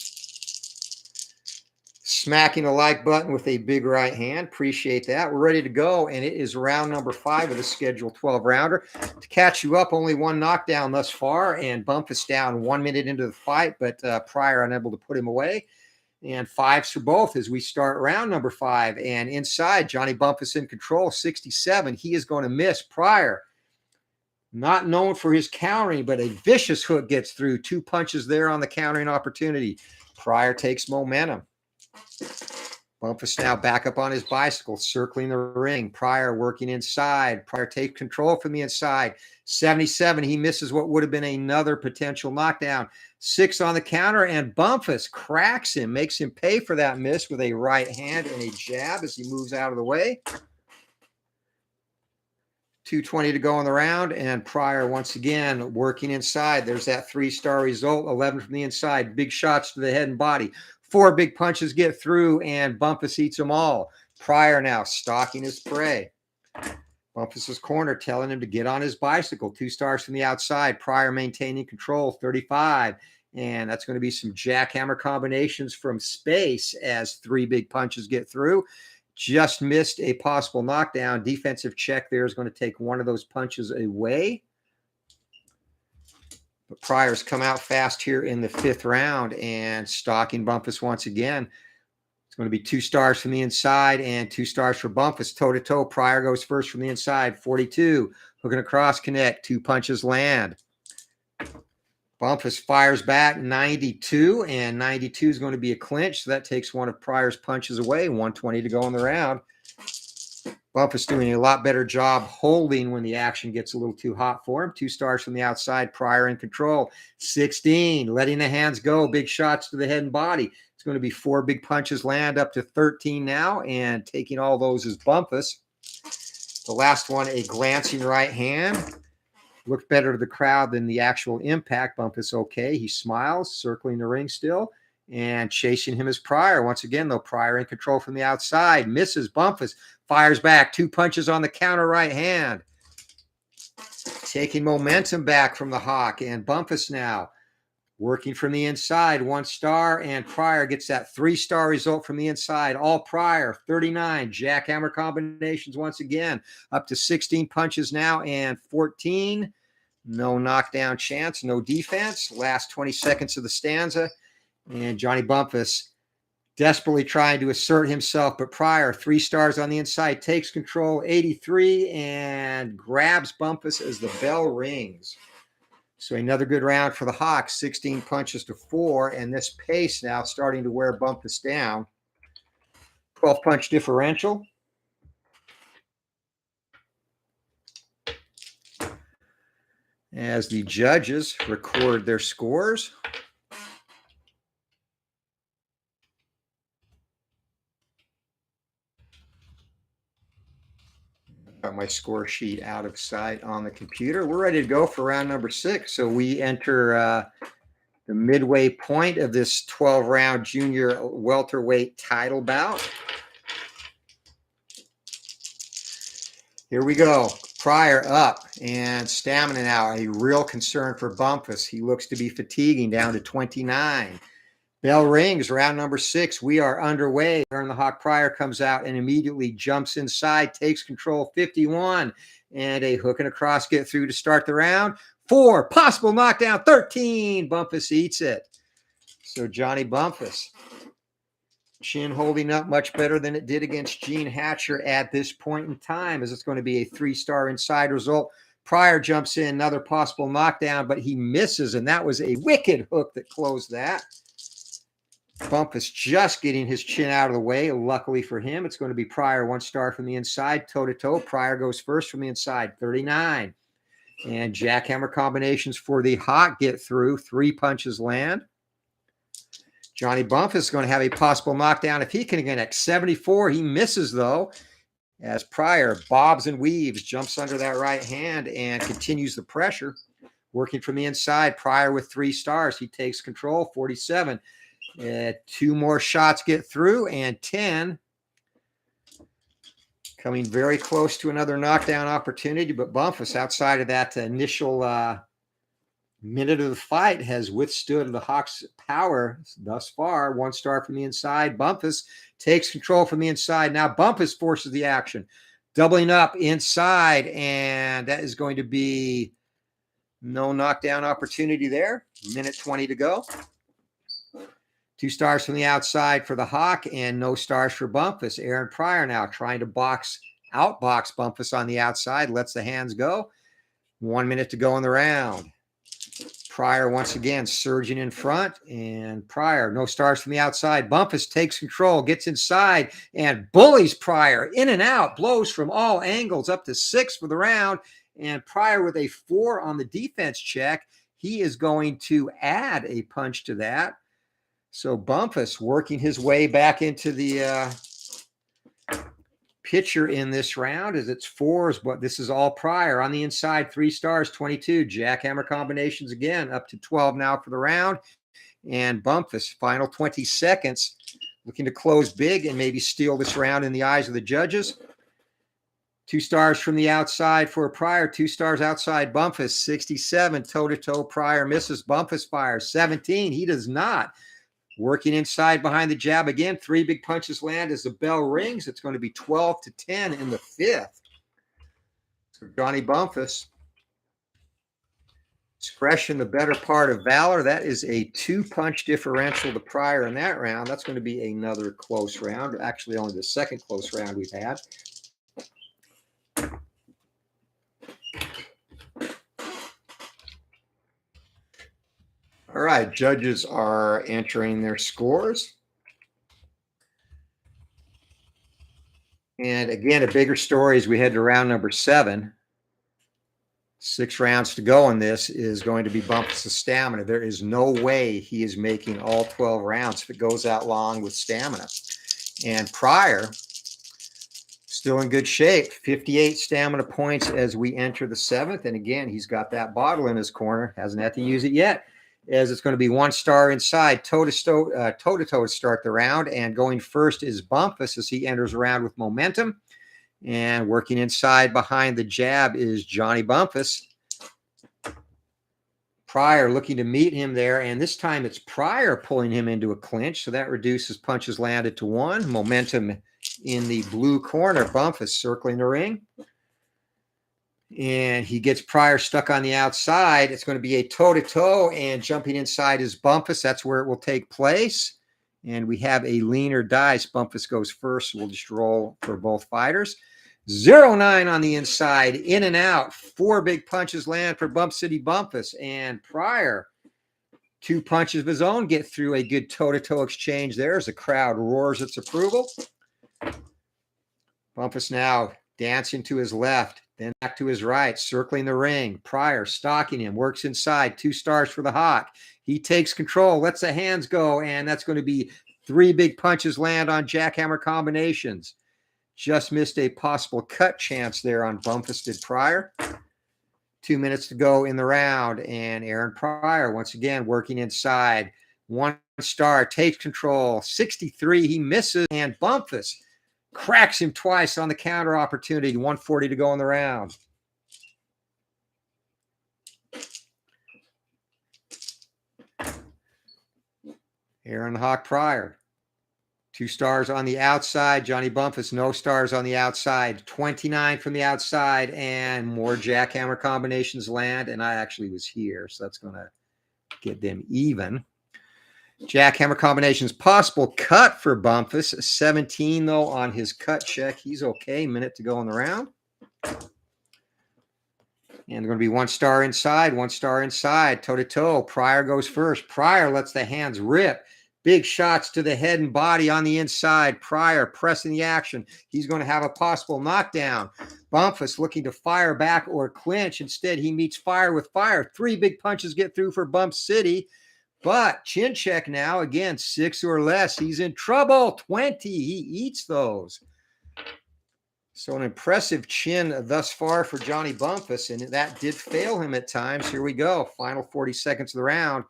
Smacking the like button with a big right hand. Appreciate that. We're ready to go, and it is round number 5 of the scheduled 12-rounder. To catch you up, only 1 knockdown thus far, and Bumphus down 1 minute into the fight, but Pryor unable to put him away. And 5s for both as we start round number 5. And inside, Johnny Bumphus in control, 67. He is going to miss. Pryor, not known for his countering, but a vicious hook gets through. 2 punches there on the countering opportunity. Pryor takes momentum. Bumphus now back up on his bicycle, circling the ring. Pryor working inside. Pryor takes control from the inside. 77, he misses what would have been another potential knockdown. 6 on the counter, and Bumphus cracks him, makes him pay for that miss with a right hand and a jab as he moves out of the way. 2:20 to go in the round, and Pryor once again working inside. There's that 3-star result, 11 from the inside. Big shots to the head and body. 4 big punches get through, and Bumphus eats them all. Pryor now stalking his prey. Bumphus's corner telling him to get on his bicycle. 2 stars from the outside. Pryor maintaining control, 35. And that's going to be some jackhammer combinations from space as 3 big punches get through. Just missed a possible knockdown. Defensive check there is going to take one of those punches away. But Pryor's come out fast here in the 5th round and stalking Bumphus once again. It's going to be 2 stars from the inside and 2 stars for Bumphus. Toe-to-toe, Pryor goes first from the inside, 42. Hooking across, connect. 2 punches land. Bumphus fires back, 92, and 92 is going to be a clinch, so that takes one of Pryor's punches away. 1:20 to go in the round. Bumphus doing a lot better job holding when the action gets a little too hot for him. 2 stars from the outside, Pryor in control. 16, letting the hands go. Big shots to the head and body. It's going to be 4 big punches land up to 13 now, and taking all those is Bumphus. The last one, a glancing right hand. Looked better to the crowd than the actual impact. Bumphus okay. He smiles, circling the ring still, and chasing him is Pryor. Once again, though, Pryor in control from the outside. Misses. Bumphus fires back. 2 punches on the counter right hand. Taking momentum back from the Hawk. And Bumphus now working from the inside. 1 star, and Pryor gets that 3-star result from the inside. All Pryor, 39. Jackhammer combinations once again. Up to 16 punches now and 14. No knockdown chance, no defense. Last 20 seconds of the stanza. And Johnny Bumphus desperately trying to assert himself, but Pryor, 3 stars on the inside, takes control, 83, and grabs Bumphus as the bell rings. So another good round for the Hawks, 16 punches to 4, and this pace now starting to wear Bumphus down. 12-punch differential. As the judges record their scores. Got my score sheet out of sight on the computer. We're ready to go for round number 6. So we enter the midway point of this 12-round junior welterweight title bout. Here we go. Pryor up, and stamina now a real concern for Bumphus. He looks to be fatiguing, down to 29. Bell rings, round number 6. We are underway. Aaron the Hawk Pryor comes out and immediately jumps inside, takes control, 51. And a hook and a cross get through to start the round. 4, possible knockdown, 13. Bumphus eats it. So Johnny Bumphus, chin holding up much better than it did against Gene Hatcher at this point in time, as it's going to be a 3-star inside result. Pryor jumps in, another possible knockdown, but he misses, and that was a wicked hook that closed that. Bumphus just getting his chin out of the way. Luckily for him, it's going to be Pryor, 1 star from the inside, toe-to-toe. Pryor goes first from the inside, 39. And jackhammer combinations for the Hawk get through. 3 punches land. Johnny Bumphus is going to have a possible knockdown if he can connect. 74, he misses, though, as Pryor bobs and weaves, jumps under that right hand, and continues the pressure. Working from the inside, Pryor with 3 stars. He takes control, 47. 2 more shots get through, and 10. Coming very close to another knockdown opportunity, but Bumphus, outside of that initial minute of the fight, has withstood the Hawks' power thus far. 1 star from the inside. Bumphus takes control from the inside. Now Bumphus forces the action. Doubling up inside, and that is going to be no knockdown opportunity there. Minute 20 to go. 2 stars from the outside for the Hawk, and no stars for Bumphus. Aaron Pryor now trying to outbox Bumphus on the outside. Lets the hands go. 1 minute to go in the round. Pryor once again surging in front, and Pryor, no stars from the outside. Bumphus takes control, gets inside, and bullies Pryor in and out, blows from all angles, up to 6 for the round, And Pryor with a 4 on the defense check. He is going to add a punch to that. So Bumphus working his way back into the pitcher in this round as it's 4s, but this is all Pryor. On the inside, 3 stars, 22. Jackhammer combinations again, up to 12 now for the round. And Bumphus, final 20 seconds, looking to close big and maybe steal this round in the eyes of the judges. 2 stars from the outside for Pryor, 2 stars outside Bumphus, 67, toe-to-toe. Pryor misses, Bumphus fires, 17. He does not. Working inside behind the jab again. 3 big punches land as the bell rings. It's going to be 12-10 in the 5th. So Johnny Bumphus, discretion, the better part of valor. That is a 2-punch differential to Pryor in that round. That's going to be another close round. Actually, only the second close round we've had. All right, judges are entering their scores. And again, a bigger story as we head to round number 7. 6 rounds to go in this is going to be Bumphus' stamina. There is no way he is making all 12 rounds if it goes that long with stamina. And Pryor, still in good shape, 58 stamina points as we enter the 7th. And again, he's got that bottle in his corner, hasn't had to use it yet, as it's going to be 1 star inside, toe-to-toe to start the round. And going first is Bumphus as he enters the round with momentum. And working inside behind the jab is Johnny Bumphus. Pryor looking to meet him there, and this time it's Pryor pulling him into a clinch, so that reduces punches landed to 1. Momentum in the blue corner. Bumphus circling the ring. And he gets Pryor stuck on the outside. It's going to be a toe-to-toe, and jumping inside is Bumphus. That's where it will take place. And we have a leaner dice. Bumphus goes first. So we'll just roll for both fighters. 0-9 on the inside, in and out. 4 big punches land for Bump City Bumphus. And Pryor, 2 punches of his own get through a good toe-to-toe exchange there as the crowd roars its approval. Bumphus now dancing to his left, then back to his right, circling the ring. Pryor stalking him, works inside, 2 stars for the Hawk. He takes control, lets the hands go, and that's going to be 3 big punches land on jackhammer combinations. Just missed a possible cut chance there on Bumphus, did Pryor. 2 minutes to go in the round, and Aaron Pryor once again working inside. 1 star, takes control, 63, he misses, and Bumphus cracks him twice on the counter opportunity. 140 to go in the round. Aaron the Hawk Pryor. 2 stars on the outside. Johnny Bumphus, no stars on the outside. 29 from the outside, and more jackhammer combinations land. And I actually was here, so that's going to get them even. Jackhammer combinations possible. Cut for Bumphus. 17, though, on his cut check. He's okay. Minute to go in the round. And they're going to be 1 star inside, 1 star inside. Toe-to-toe. Pryor goes first. Pryor lets the hands rip. Big shots to the head and body on the inside. Pryor pressing the action. He's going to have a possible knockdown. Bumphus looking to fire back or clinch. Instead, he meets fire with fire. 3 big punches get through for Bump City. But chin check now. Again, 6 or less. He's in trouble. 20. He eats those. So an impressive chin thus far for Johnny Bumphus. And that did fail him at times. Here we go. Final 40 seconds of the round.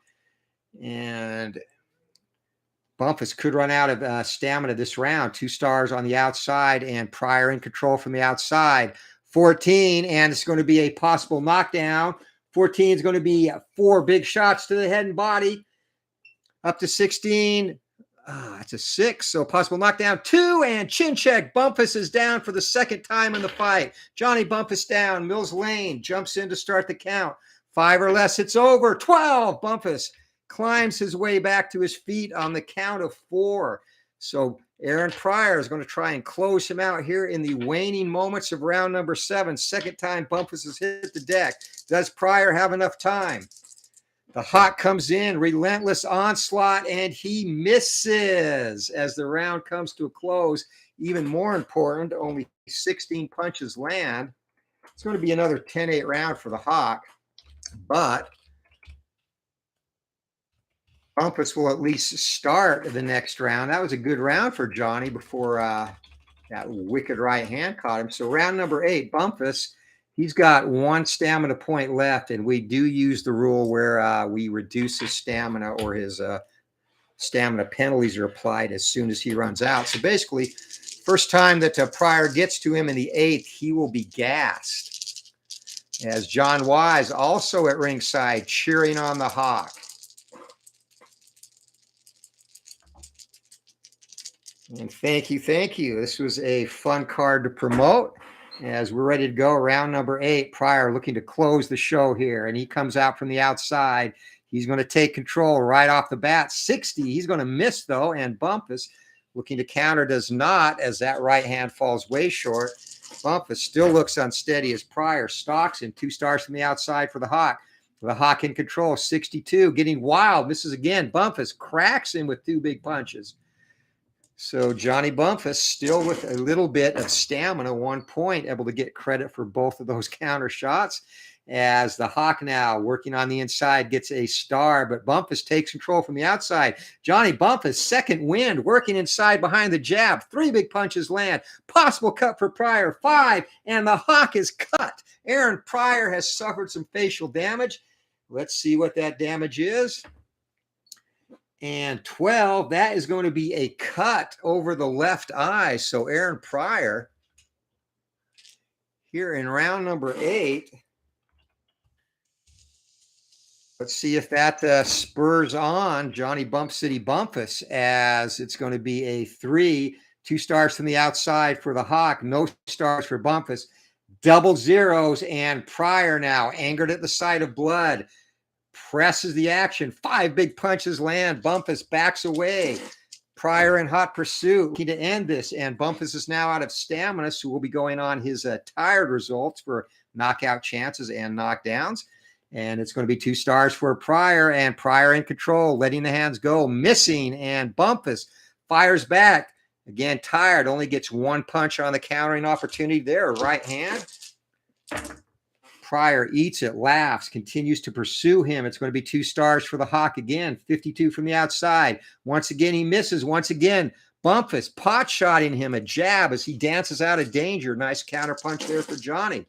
And Bumphus could run out of stamina this round. 2 stars on the outside, and Pryor in control from the outside. 14, and it's going to be a possible knockdown. 14 is going to be 4 big shots to the head and body. Up to 16. It's a 6, so possible knockdown. 2, and chin check. Bumphus is down for the 2nd time in the fight. Johnny Bumphus down. Mills Lane jumps in to start the count. 5 or less, it's over. 12. Bumphus climbs his way back to his feet on the count of 4. So Aaron Pryor is going to try and close him out here in the waning moments of round number 7. 2nd time Bumphus has hit the deck. Does Pryor have enough time? The Hawk comes in, relentless onslaught, and he misses as the round comes to a close. Even more important, only 16 punches land. It's going to be another 10-8 round for the Hawk, but Bumphus will at least start the next round. That was a good round for Johnny before that wicked right hand caught him. So round number 8, Bumphus, he's got 1 stamina point left, and we do use the rule where we reduce his stamina, or his stamina penalties are applied as soon as he runs out. So basically, first time that Pryor gets to him in the 8th, he will be gassed. As John Wise also at ringside cheering on the Hawk. And thank you, thank you. This was a fun card to promote. As we're ready to go, round number 8, Pryor looking to close the show here. And he comes out from the outside. He's going to take control right off the bat. 60. He's going to miss, though. And Bumphus looking to counter, does not, as that right hand falls way short. Bumphus still looks unsteady as Pryor stalks him. 2 stars from the outside for the Hawk. The Hawk in control. 62. Getting wild. Misses again. Bumphus cracks him with 2 big punches. So Johnny Bumphus still with a little bit of stamina, 1 point, able to get credit for both of those counter shots. As the Hawk now working on the inside gets a star, but Bumphus takes control from the outside. Johnny Bumphus, second wind, working inside behind the jab. 3 big punches land. Possible cut for Pryor, 5, and the Hawk is cut. Aaron Pryor has suffered some facial damage. Let's see what that damage is. And 12, that is going to be a cut over the left eye. So Aaron Pryor here in round number 8. Let's see if that spurs on Johnny Bump City Bumphus, as it's going to be a 3, 2 stars from the outside for the Hawk, no stars for Bumphus. Double zeros, and Pryor now angered at the sight of blood. Presses the action. 5 big punches land. Bumphus backs away. Pryor in hot pursuit. Looking to end this. And Bumphus is now out of stamina, so we'll be going on his tired results for knockout chances and knockdowns. And it's going to be 2 stars for Pryor. And Pryor in control, letting the hands go. Missing. And Bumphus fires back. Again, tired. Only gets 1 punch on the countering opportunity there. Right hand. Pryor eats it, laughs, continues to pursue him. It's going to be 2 stars for the Hawk again. 52 from the outside. Once again, he misses. Once again, Bumphus pot-shotting him, a jab as he dances out of danger. Nice counter punch there for Johnny.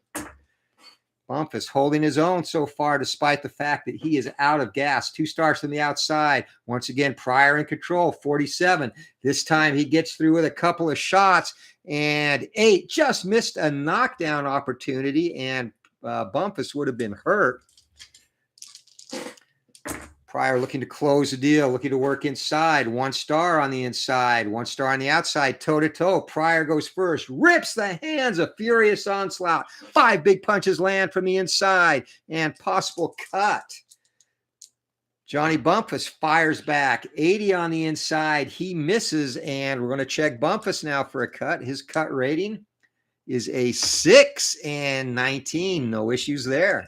Bumphus holding his own so far, despite the fact that he is out of gas. 2 stars from the outside. Once again, Pryor in control. 47. This time he gets through with a couple of shots. And 8, just missed a knockdown opportunity, and Bumphus would have been hurt. Pryor looking to close the deal, looking to work inside. 1 star on the inside, 1 star on the outside, toe-to-toe. Pryor goes first, rips the hands, a furious onslaught. 5 big punches land from the inside, and possible cut. Johnny Bumphus fires back. 80 on the inside. He misses, and we're going to check Bumphus now for a cut. His cut rating is a 6 and 19. No issues there.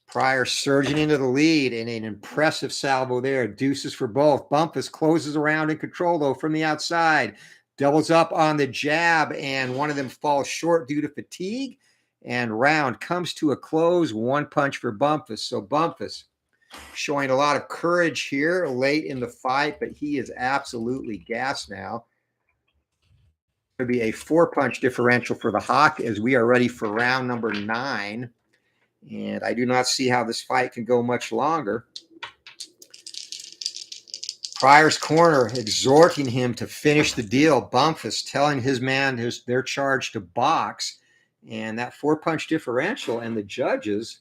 Pryor surging into the lead, and an impressive salvo there. Deuces for both. Bumphus closes around in control, though, from the outside. Doubles up on the jab, and one of them falls short due to fatigue. And round comes to a close. 1 punch for Bumphus. So Bumphus showing a lot of courage here late in the fight, but he is absolutely gassed now. Going to be a 4-punch differential for the Hawk as we are ready for round number 9. And I do not see how this fight can go much longer. Pryor's corner exhorting him to finish the deal. Bumphus telling his man they're charged to box. And that 4-punch differential, and the judges,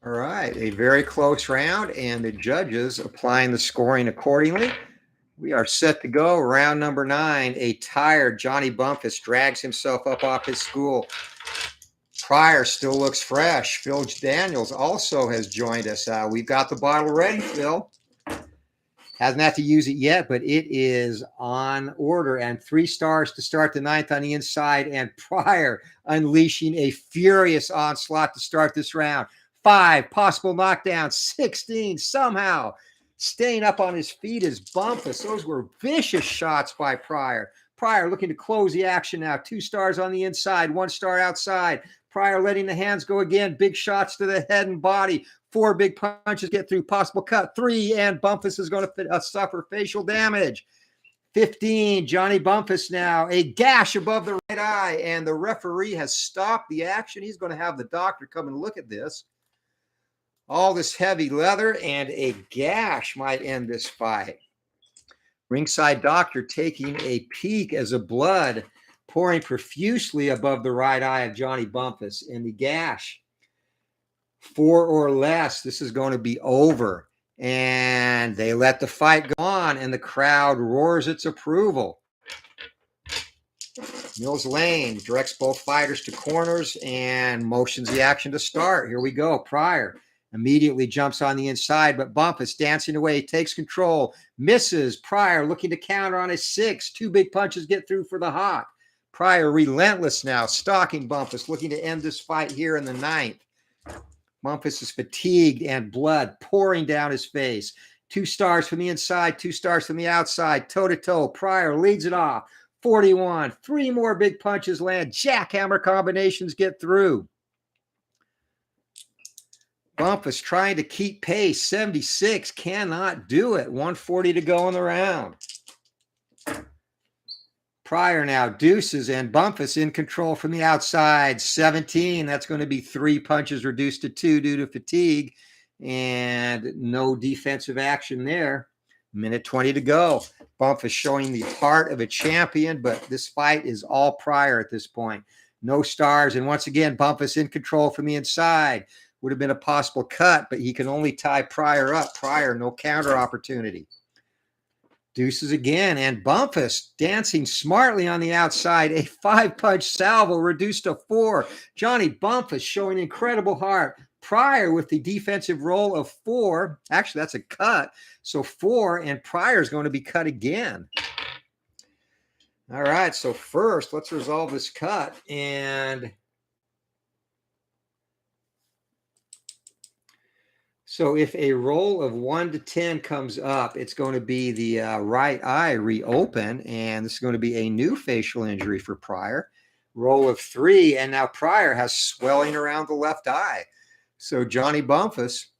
All right, a very close round, and the judges applying the scoring accordingly. We are set to go. Round number 9. A tired Johnny Bumphus drags himself up off his stool. Pryor still looks fresh. Phil Daniels also has joined us. We've got the bottle ready, Phil. Hasn't had to use it yet, but it is on order. And 3 stars to start the 9th on the inside. And Pryor unleashing a furious onslaught to start this round. 5 possible knockdowns. 16 somehow staying up on his feet is Bumphus. Those were vicious shots by Pryor. Pryor looking to close the action now. 2 stars on the inside, 1 star outside. Pryor letting the hands go again. Big shots to the head and body. 4 big punches get through. Possible cut. 3, and Bumphus is going to suffer facial damage. 15, Johnny Bumphus now. A gash above the right eye, and the referee has stopped the action. He's going to have the doctor come and look at this. All this heavy leather, and a gash might end this fight. Ringside doctor taking a peek as the blood pouring profusely above the right eye of Johnny Bumphus. In the gash, 4 or less, this is going to be over. And they let the fight go on, and the crowd roars its approval. Mills Lane directs both fighters to corners and motions the action to start. Here we go. Pryor immediately jumps on the inside, but Bumphus dancing away, takes control, misses. Pryor looking to counter on a 6. 2 big punches get through for the hawk. Pryor relentless now, stalking Bumphus, looking to end this fight here in the 9th. Bumphus is fatigued and blood pouring down his face. 2 stars from the inside, 2 stars from the outside, toe-to-toe. Pryor leads it off. 41. 3 more big punches land. Jackhammer combinations get through. Bumphus trying to keep pace. 76 cannot do it. 140 to go in the round. Pryor now deuces, and Bumphus in control from the outside. 17. That's going to be 3 punches reduced to 2 due to fatigue, and no defensive action there. Minute 20 to go. Bumphus showing the heart of a champion, but this fight is all Pryor at this point. No stars, and once again, Bumphus in control from the inside. Would have been a possible cut, but he can only tie Pryor up. Pryor, no counter opportunity. Deuces again, and Bumphus dancing smartly on the outside. A 5-punch salvo reduced to 4. Johnny Bumphus showing incredible heart. Pryor with the defensive roll of 4. Actually, that's a cut. So 4, and Pryor's going to be cut again. All right, so first, let's resolve this cut. And so if a roll of 1 to 10 comes up, it's going to be the right eye reopen, and this is going to be a new facial injury for Pryor. Roll of 3, and now Pryor has swelling around the left eye. So Johnny Bumphus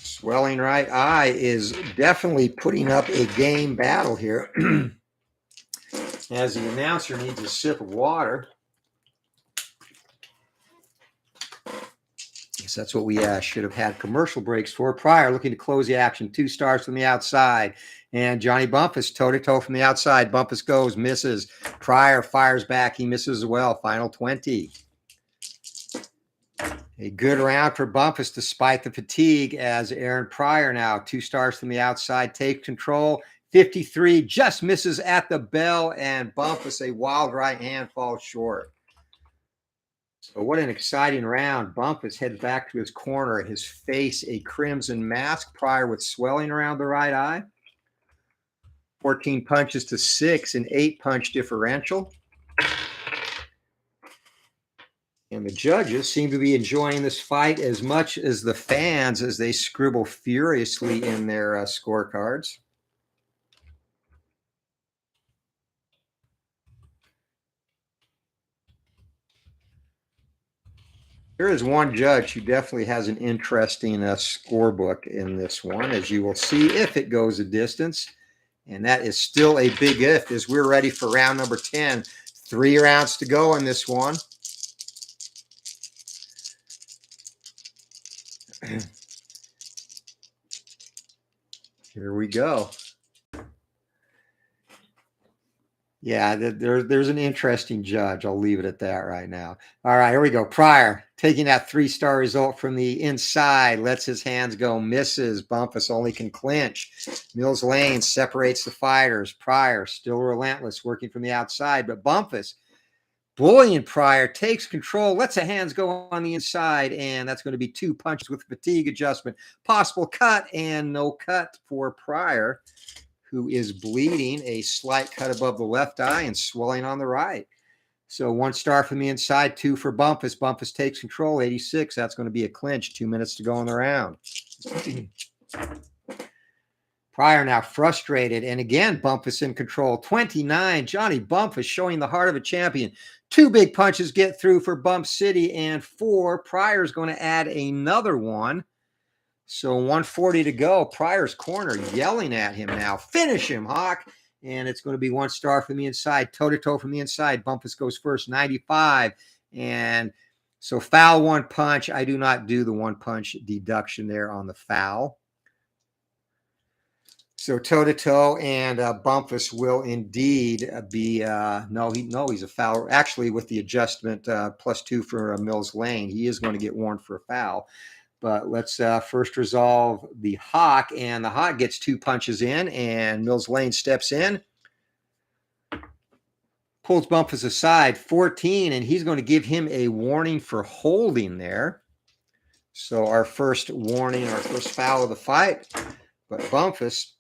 swelling right eye is definitely putting up a game battle here. As the announcer needs a sip of water. Guess that's what we should have had commercial breaks for. Pryor looking to close the action. 2 stars from the outside. And Johnny Bumphus toe-to-toe from the outside. Bumphus goes, misses. Pryor fires back. He misses as well. Final 20. A good round for Bumphus despite the fatigue, as Aaron Pryor now 2 stars from the outside takes control. 53 just misses at the bell, and Bumphus, a wild right hand, falls short. So what an exciting round. Bumphus heads back to his corner, his face a crimson mask. Pryor with swelling around the right eye. 14 punches to 6, an 8-punch differential. And the judges seem to be enjoying this fight as much as the fans as they scribble furiously in their scorecards. There is one judge who definitely has an interesting scorebook in this one, as you will see if it goes a distance. And that is still a big if, as we're ready for round number 10. 3 rounds to go in this one. Here we go. Yeah, there's an interesting judge. I'll leave it at that right now. All right, here we go. Pryor taking that 3-star result from the inside, lets his hands go, misses. Bumphus only can clinch. Mills Lane separates the fighters. Pryor still relentless, working from the outside, but Bumphus Bullion Pryor takes control, lets the hands go on the inside, and that's going to be 2 punches with fatigue adjustment. Possible cut and no cut for Pryor, who is bleeding, a slight cut above the left eye and swelling on the right. So 1 star from the inside, 2 for Bumphus. Bumphus takes control, 86. That's going to be a clinch, 2 minutes to go in the round. Pryor now frustrated, and again, Bumphus in control. 29, Johnny Bumphus showing the heart of a champion. 2 big punches get through for Bump City, and 4. Pryor's going to add another one. So 140 to go. Pryor's corner yelling at him now. Finish him, Hawk. And it's going to be 1 star from the inside, toe-to-toe from the inside. Bumphus goes first, 95. And so foul 1 punch. I do not do the 1 punch deduction there on the foul. So toe-to-toe, and Bumphus will indeed be, he's a foul. Actually, with the adjustment, +2 for Mills Lane, he is going to get warned for a foul. But let's first resolve the Hawk, and the Hawk gets 2 punches in, and Mills Lane steps in, pulls Bumphus aside, 14, and he's going to give him a warning for holding there. So our first warning, our first foul of the fight. But Bumphus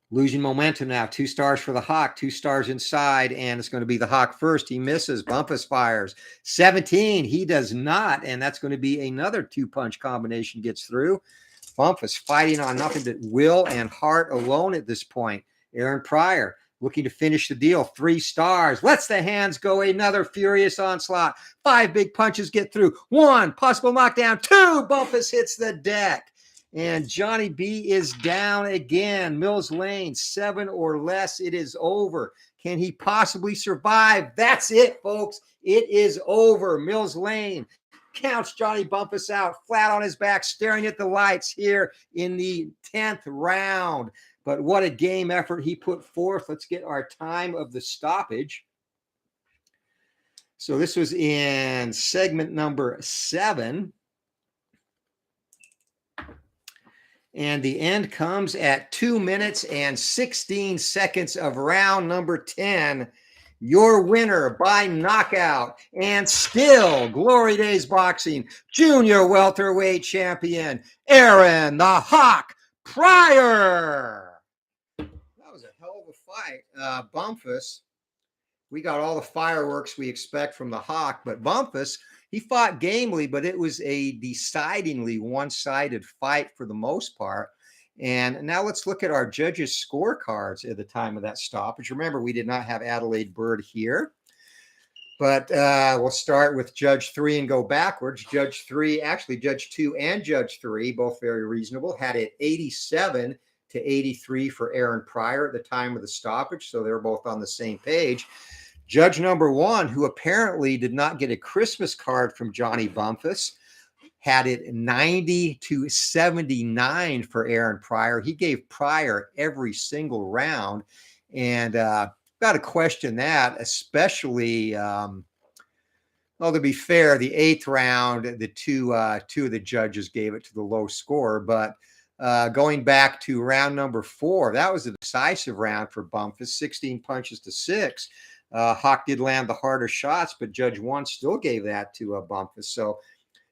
losing momentum now. 2 stars for the Hawk, 2 stars inside, and it's going to be the Hawk first. He misses. Bumphus fires. 17. He does not, and that's going to be another 2-punch combination gets through. Bumphus fighting on nothing but will and heart alone at this point. Aaron Pryor looking to finish the deal. 3 stars. Lets the hands go. Another furious onslaught. 5 big punches get through. 1 possible knockdown. 2. Bumphus hits the deck. And Johnny B is down again. Mills Lane, 7 or less. It is over. Can he possibly survive? That's it, folks. It is over. Mills Lane counts Johnny Bumphus out, flat on his back, staring at the lights here in the 10th round. But what a game effort he put forth. Let's get our time of the stoppage. So this was in segment number 7. And the end comes at 2 minutes and 16 seconds of round number 10. Your winner by knockout and still Glory Days Boxing Junior Welterweight Champion, Aaron the Hawk Pryor. That was a hell of a fight. Bumphus, we got all the fireworks we expect from the Hawk, but Bumphus, he fought gamely, but it was a decidingly one-sided fight for the most part. And now let's look at our judges' scorecards at the time of that stoppage. Remember, we did not have Adelaide Bird here. But we'll start with Judge 3 and go backwards. Judge 3, actually Judge 2 and Judge 3, both very reasonable, had it 87 to 83 for Aaron Pryor at the time of the stoppage. So they're both on the same page. Judge number 1, who apparently did not get a Christmas card from Johnny Bumphus, had it 90 to 79 for Aaron Pryor. He gave Pryor every single round. And got to question that, especially, well, to be fair, the 8th round, the two of the judges gave it to the low score. But going back to round number 4, that was a decisive round for Bumphus, 16 punches to 6. Hawk did land the harder shots, but Judge 1 still gave that to Bumphus. So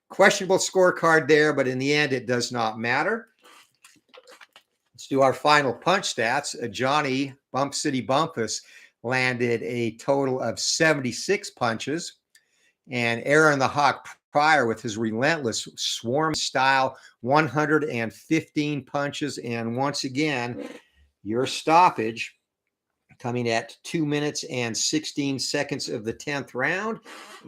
questionable scorecard there, but in the end, it does not matter. Let's do our final punch stats. Johnny Bump City Bumphus landed a total of 76 punches, and Aaron the Hawk Pryor, with his relentless swarm style, 115 punches. And once again, your stoppage coming at 2 minutes and 16 seconds of the 10th round.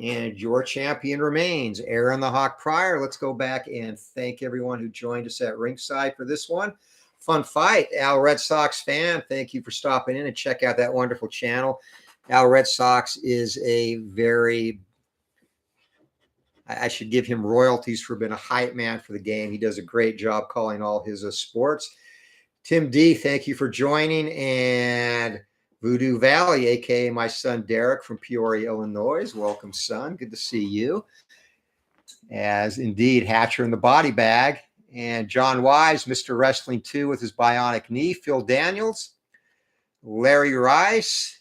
And your champion remains Aaron the Hawk Pryor. Let's go back and thank everyone who joined us at ringside for this one. Fun fight. Al Red Sox fan, thank you for stopping in and check out that wonderful channel. Al Red Sox is a very, I should give him royalties for being a hype man for the game. He does a great job calling all his sports. Tim D, thank you for joining. And Voodoo Valley, a.k.a. my son Derek from Peoria, Illinois. Welcome, son. Good to see you. As indeed, Hatcher in the body bag. And John Wise, Mr. Wrestling 2 with his bionic knee. Phil Daniels, Larry Rice,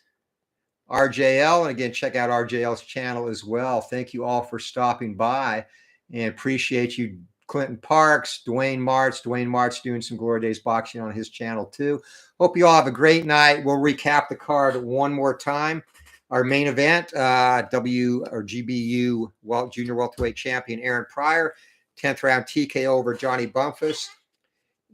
RJL. And again, check out RJL's channel as well. Thank you all for stopping by, and appreciate you, Clinton Parks, Dwayne Martz. Dwayne Martz doing some Glory Days boxing on his channel too. Hope you all have a great night. We'll recap the card one more time. Our main event, GBU Junior Welterweight Champion Aaron Pryor, 10th round TKO over Johnny Bumphus.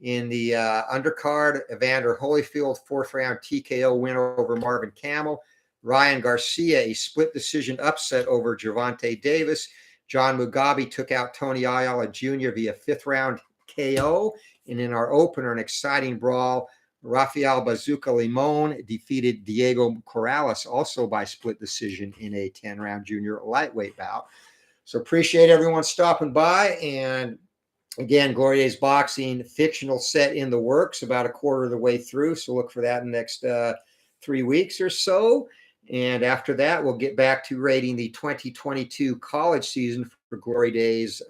In the undercard, Evander Holyfield, 4th round TKO win over Marvin Camel. Ryan Garcia, a split decision upset over Gervonta Davis. John Mugabi took out Tony Ayala Jr. via 5th round KO. And in our opener, an exciting brawl, Rafael Bazooka Limon defeated Diego Corrales also by split decision in a 10-round junior lightweight bout. So appreciate everyone stopping by. And again, Glory Days Boxing fictional set in the works, about a quarter of the way through. So look for that in the next 3 weeks or so. And after that, we'll get back to rating the 2022 college season for Glory Days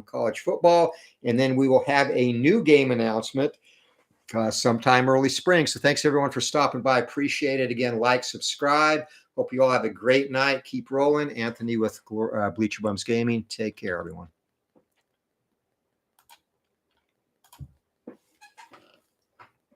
college football. And then we will have a new game announcement sometime early spring. So thanks everyone for stopping by. Appreciate it. Again, like, subscribe. Hope you all have a great night. Keep rolling. Anthony with Bleacher Bums Gaming. Take care, everyone.